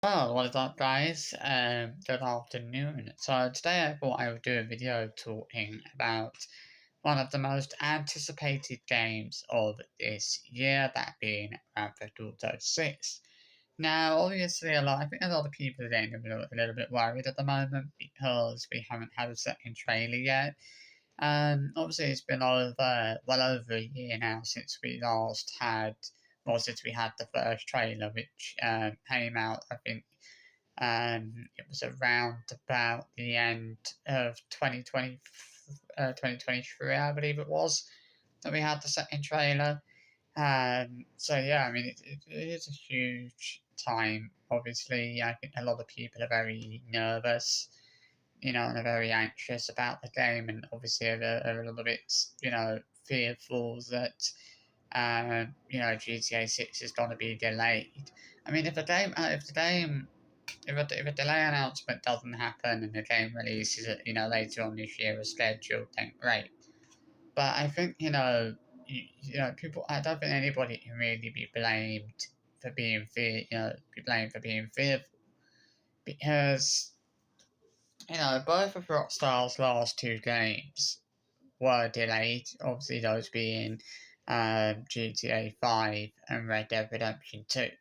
Well, what is up, guys? Good afternoon. So today I thought I would do a video talking about one of the most anticipated games of this year, that being Grand Theft Auto 6. Now, obviously, I think a lot of people are getting a little bit worried at the moment because we haven't had a second trailer yet. Obviously, it's been well over a year now since we last had, well, since we had the first trailer, which came out, I think, it was around about the end of 2023, I believe it was, that we had the second trailer. So yeah, I mean, it is a huge time. Obviously, I think a lot of people are very nervous, and are very anxious about the game, and obviously are a little bit, fearful that, GTA 6 is going to be delayed. I mean, if a delay announcement doesn't happen and the game releases it, later on this year as scheduled, then great. But I think, people. I don't think anybody can really be blamed for being fearful because both of Rockstar's last two games were delayed. Obviously, those being GTA 5 and Red Dead Redemption 2.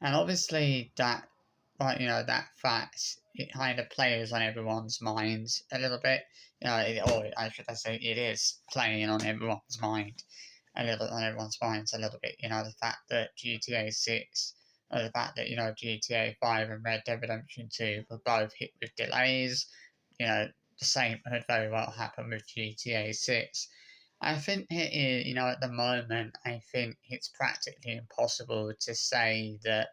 And obviously that fact, it kind of plays on everyone's minds a little bit. Or I should say, it is playing on everyone's mind on everyone's minds a little bit. The fact that GTA 6, or the fact that GTA 5 and Red Dead Redemption 2 were both hit with delays. The same could very well happen with GTA 6. I think it is, at the moment, I think it's practically impossible to say that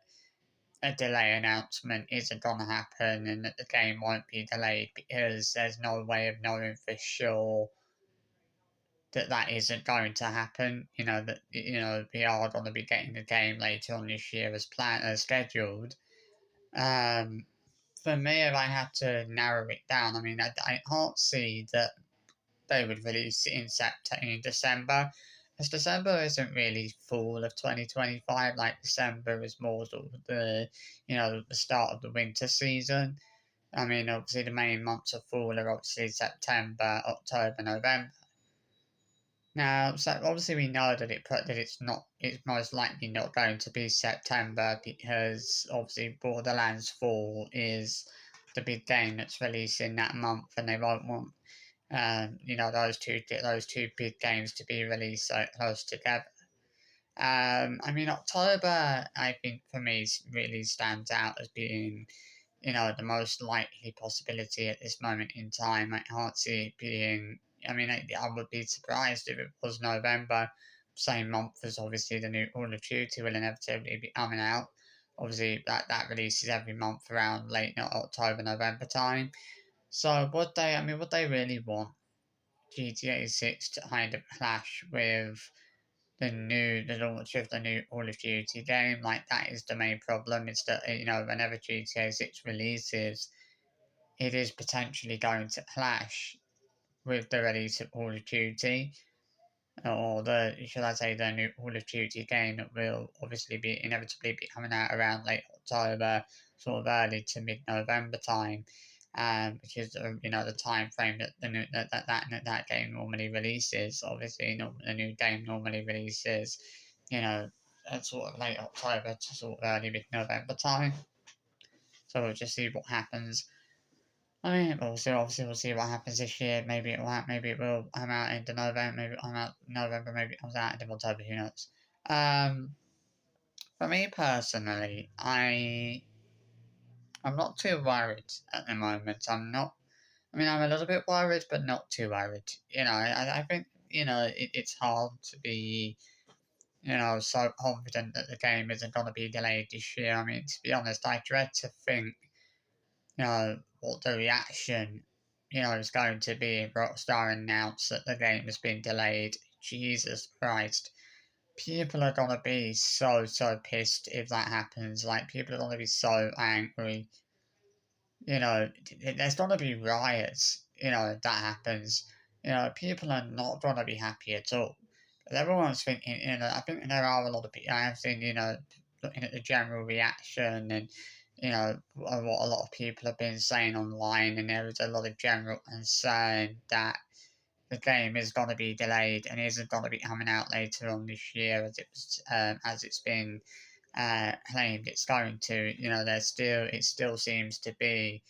a delay announcement isn't going to happen and that the game won't be delayed because there's no way of knowing for sure that that isn't going to happen. That we are going to be getting the game later on this year as planned, as scheduled. Um, for me, if I had to narrow it down, I mean, I can't see that they would release it in December. Because December isn't really fall of 2025, like December is more sort of the start of the winter season. I mean, obviously the main months of fall are obviously September, October, November. Now, so obviously we know that it's most likely not going to be September because obviously Borderlands 4 is the big game that's releasing that month, and they won't want those two big games to be released so close together. I mean, October, I think for me really stands out as being, the most likely possibility at this moment in time. I can't see it being. I mean, I would be surprised if it was November, same month as obviously the new Call of Duty will inevitably be coming out. Obviously, that releases every month around late October, November time. So would they really want GTA 6 to kind of clash with the launch of the new Call of Duty game? Like, that is the main problem. It's that, whenever GTA 6 releases, it is potentially going to clash with the release of Call of Duty, or should I say, the new Call of Duty game that will obviously be inevitably be coming out around late October, sort of early to mid November time, which is the time frame that that game normally releases. Obviously, the new game normally releases, at sort of late October to sort of early mid November time. So we'll just see what happens. I mean, obviously, we'll see what happens this year. Maybe it will come out into November. Maybe it will come out November. Maybe it comes out into October. Who knows? Um, for me personally, I'm not too worried at the moment. I'm not. I mean, I'm a little bit worried, but not too worried. I think it's hard to be so confident that the game isn't going to be delayed this year. I mean, to be honest, I dread to think what the reaction, is going to be if Rockstar announce that the game has been delayed. Jesus Christ. People are gonna be so pissed if that happens. Like, people are gonna be so angry. There's gonna be riots, if that happens. People are not gonna be happy at all. But everyone's thinking, I think there are a lot of people, I have seen, looking at the general reaction and what a lot of people have been saying online, and there is a lot of general concern that the game is going to be delayed and isn't going to be coming out later on this year as it's been claimed it's going to. It still seems to be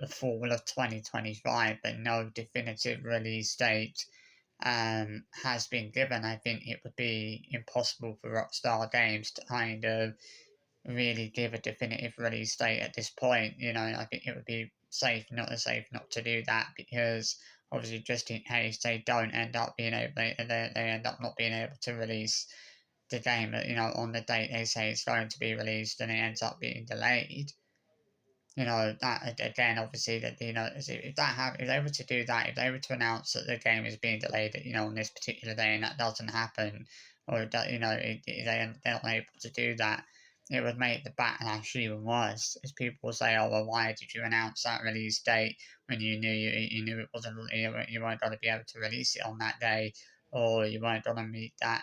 the fall of 2025, but no definitive release date has been given. I think it would be impossible for Rockstar Games to kind of really give a definitive release date at this point. I think it would be safe not to do that, because obviously, just in case they don't end up being able, they end up not being able to release the game, on the date they say it's going to be released, and it ends up being delayed. That again, obviously, that if they were to do that, if they were to announce that the game is being delayed, on this particular day, and that doesn't happen, or that they're not able to do that, it would make the backlash even worse. As people will say, "Oh, well, why did you announce that release date when you knew it wasn't, you weren't going to be able to release it on that day, or you weren't going to meet that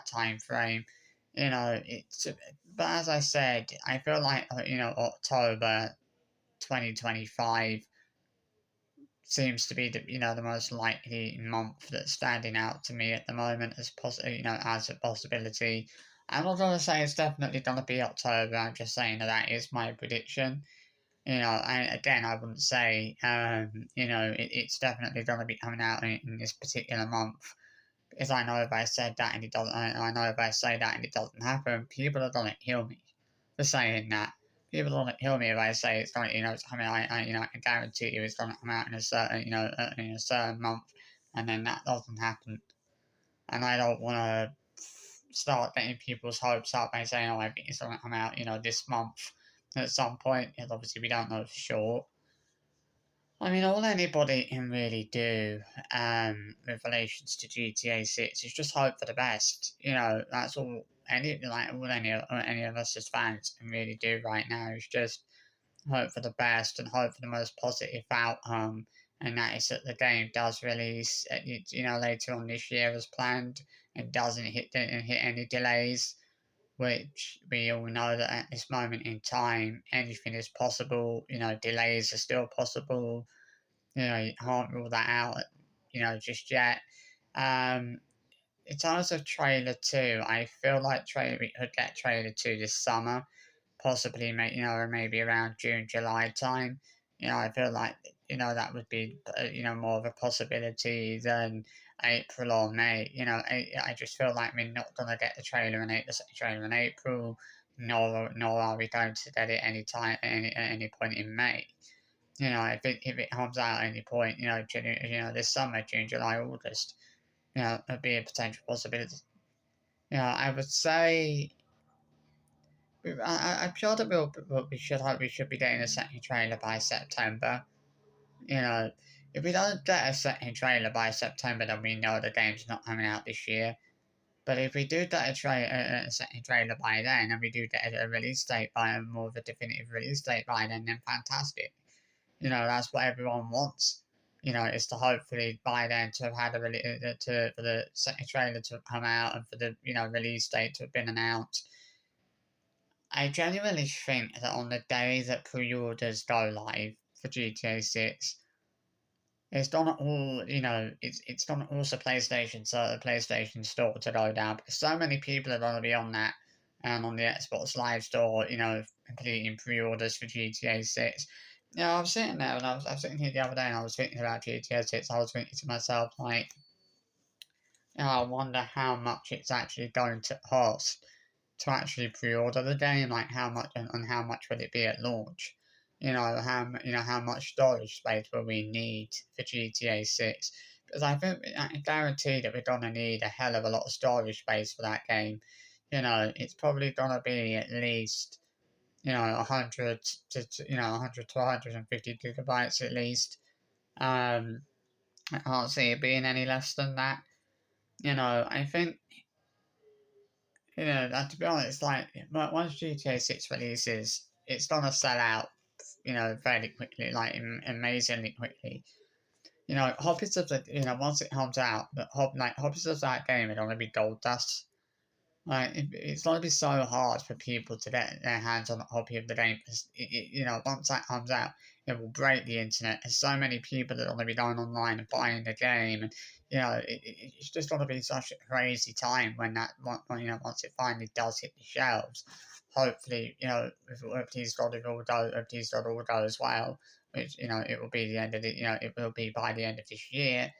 time frame?" It's but as I said, I feel like October 2025 seems to be the most likely month that's standing out to me at the moment as a possibility. I'm not gonna say it's definitely gonna be October. I'm just saying that is my prediction. And again, I wouldn't say it's definitely gonna be coming out in this particular month, because I know if I said that and it doesn't, I know if I say that and it doesn't happen, people are gonna kill me for saying that. People are gonna kill me if I say it's going, it's coming. I can guarantee you it's gonna come out in a certain, in a certain month, and then that doesn't happen. And I don't want to start getting people's hopes up by saying, "Oh, I think it's gonna come out, this month at some point," because obviously we don't know for sure. I mean, all anybody can really do with relations to GTA 6 is just hope for the best. That's all any of us as fans can really do right now, is just hope for the best and hope for the most positive outcome. And that is that the game does release, later on this year as planned, and doesn't hit any delays. Which we all know that at this moment in time, anything is possible. Delays are still possible. You can't rule that out, just yet. Um, in terms of trailer 2, I feel like we could get trailer 2 this summer, possibly, or maybe around June, July time. I feel like, that would be, more of a possibility than April or May. I just feel like we're not going to get the second trailer in April, nor are we going to get it at any point in May. If it comes out at any point, this summer, June, July, August, it'd be a potential possibility. I would say I'm sure that we should be getting a second trailer by September. You know, if we don't get a second trailer by September, then we know the game's not coming out this year. But if we do get a second trailer by then, and we do get a release date by more of a definitive release date by then fantastic. That's what everyone wants. Is to hopefully by then to have had for the second trailer to have come out, and for the release date to have been announced. I genuinely think that on the day that pre-orders go live for GTA 6, it's done all it's done also PlayStation Store to go down, because so many people are going to be on that, and on the Xbox Live Store, completing pre-orders for GTA 6. I was sitting there, and I was sitting here the other day, and I was thinking about GTA 6. I was thinking to myself, like, I wonder how much it's actually going to cost to actually pre-order the game, like how much, and how much will it be at launch? How much storage space will we need for GTA 6? Because I guarantee that we're gonna need a hell of a lot of storage space for that game. It's probably gonna be at least 100 to 150 gigabytes at least. I can't see it being any less than that. I think to be honest, like once GTA 6 releases, it's gonna sell out, fairly quickly, like amazingly quickly. Copies of once it comes out, copies of that game are gonna be gold dust. Like, it's going to be so hard for people to get their hands on a copy of the game because, once that comes out, it will break the internet. There's so many people that are going to be going online and buying the game, and it's just going to be such a crazy time when once it finally does hit the shelves. Hopefully, if these got it all go, if these got all goes well, which it will be the end of it will be by the end of this year.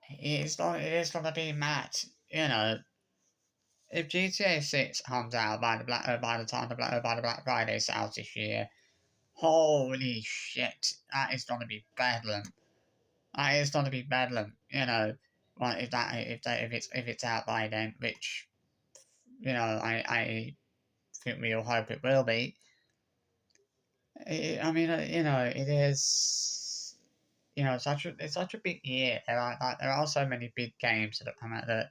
It is going to be mad, you know. If GTA 6 comes out by the time by the Black Friday sales this year, holy shit, that is gonna be bedlam. That is gonna be bedlam. Well, if it's out by then, which I think we all hope it will be. I mean, it is. It's such a big year. There are so many big games that have come out that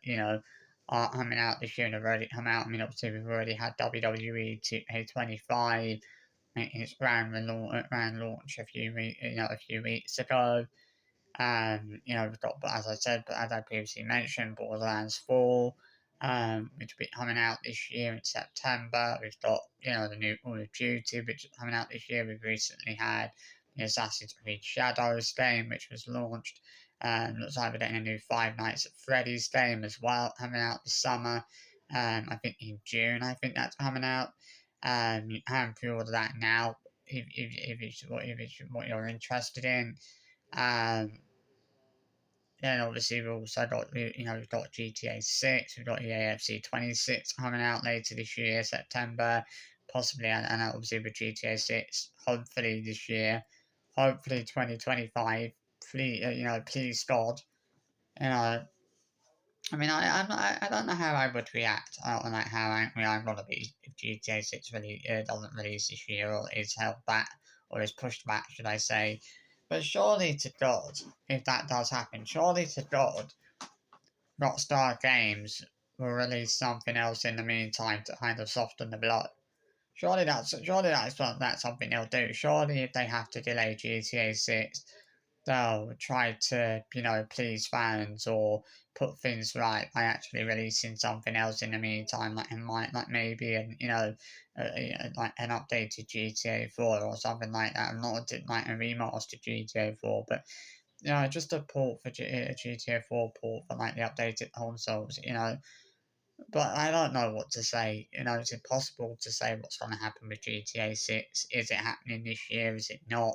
are coming out this year and have already come out. I mean, obviously we've already had WWE 2K25 making its grand launch a few weeks ago. We've got, as I said, but as I previously mentioned, Borderlands 4, which will be coming out this year in September. We've got, the new Call of Duty, which is coming out this year. We've recently had the Assassin's Creed Shadows game, which was launched. Looks like we're getting a new Five Nights at Freddy's game as well, coming out this summer. I think in June, I think that's coming out. You can pre-order that now if it's what you're interested in. Um, then obviously we've also got we've got GTA 6, we've got the AFC 26 coming out later this year, September, possibly, and obviously with GTA 6, hopefully this year, hopefully 2025. Please, please God, you know. I mean, I don't know how I would react. I don't know how angry I'm gonna be if GTA 6 really doesn't release this year or is held back or is pushed back, should I say? But surely to God, if that does happen, surely to God, Rockstar Games will release something else in the meantime to kind of soften the blow. That's something they'll do. Surely if they have to delay GTA 6, they'll try to, please fans or put things right by actually releasing something else in the meantime, like maybe like an updated GTA 4 or something like that. Not like a remastered GTA 4, but just a port for a GTA 4 port for like the updated consoles. But I don't know what to say. It's impossible to say what's going to happen with GTA 6. Is it happening this year? Is it not?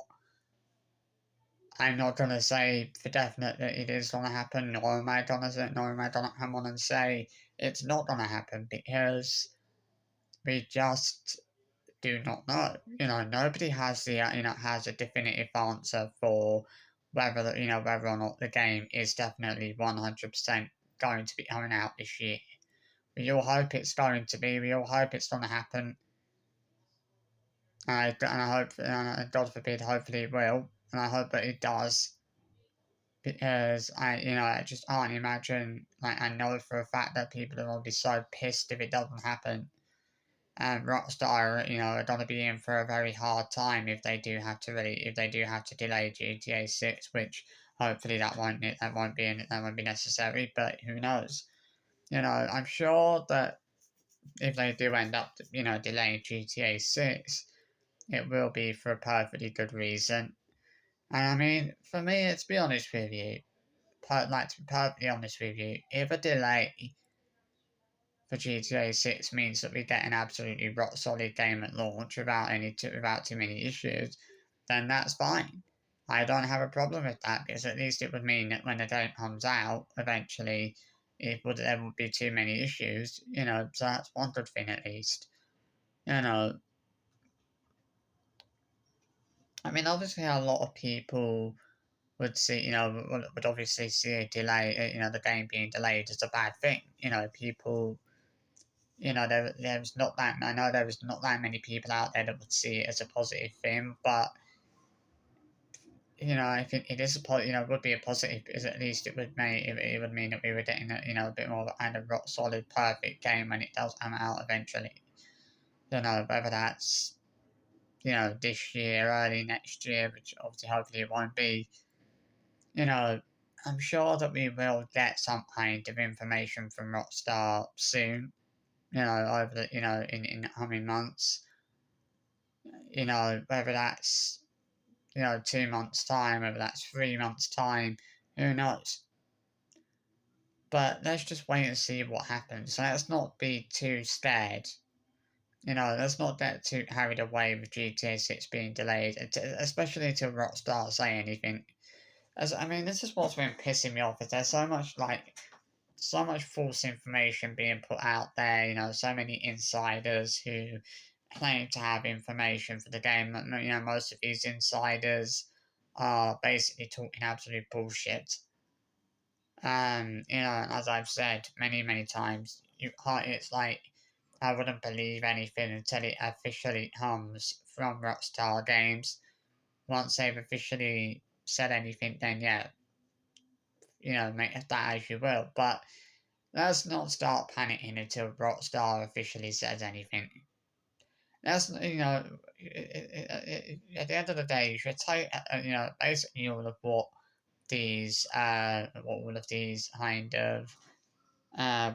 I'm not gonna say for definite that it is gonna happen, nor am I gonna come on and say it's not gonna happen because we just do not know. Nobody has has a definitive answer for whether or not the game is definitely 100% going to be coming out this year. We all hope it's going to be. We all hope it's gonna happen. And I hope, and God forbid, hopefully it will, and I hope that it does because I just can't imagine. Like, I know for a fact that people are going to be so pissed if it doesn't happen. And Rockstar, are going to be in for a very hard time if they do have to delay GTA 6, which hopefully that won't be necessary. But who knows? I'm sure that if they do end up, delaying GTA 6, it will be for a perfectly good reason. And I mean, for me, to be honest with you, to be perfectly honest with you, if a delay for GTA 6 means that we get an absolutely rock solid game at launch without too many issues, then that's fine. I don't have a problem with that because at least it would mean that when the game comes out, eventually, there would be too many issues. So that's one good thing at least. You know, I mean, obviously, a lot of people would obviously see a delay, the game being delayed as a bad thing. People, there's not that, I know there was not that many people out there that would see it as a positive thing, but, I think it is it would be a positive because at least it would mean that we were getting a bit more of a kind of rock solid, perfect game when it does come out eventually. Whether that's, this year, early next year, which obviously hopefully it won't be, you know, I'm sure that we will get some kind of information from Rockstar soon. Over the in the coming months. Whether that's 2 months time, whether that's 3 months time, who knows? But let's just wait and see what happens. So let's not be too scared. Let's not get too carried away with GTA 6 being delayed, especially until Rockstar say anything. This is what's been pissing me off. Is there's so much false information being put out there. So many insiders who claim to have information for the game. Most of these insiders are basically talking absolute bullshit. As I've said many times, it's like I wouldn't believe anything until it officially comes from Rockstar Games. Once they've officially said anything, then yeah, make that as you will. But let's not start panicking until Rockstar officially says anything. That's at the end of the day, you should take basically all of these kind of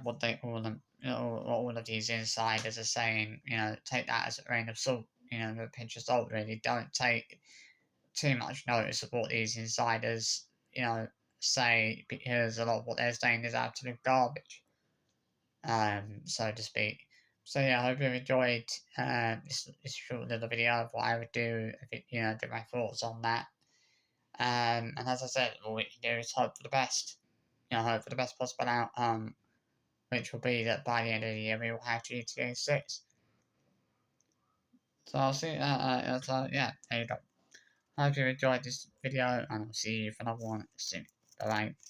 what they call them, what all of these insiders are saying. Take that as a grain of salt. A pinch of salt. Really, don't take too much notice of what these insiders say, because a lot of what they're saying is absolute garbage, so to speak. So yeah, I hope you enjoyed this short little video of what I would do if do my thoughts on that. And as I said, all we can do is hope for the best. Hope for the best possible outcome, which will be that by the end of the year we will have GTA 6. So I'll see. So yeah, there you go. Hope you enjoyed this video, and I'll see you for another one soon. Bye bye.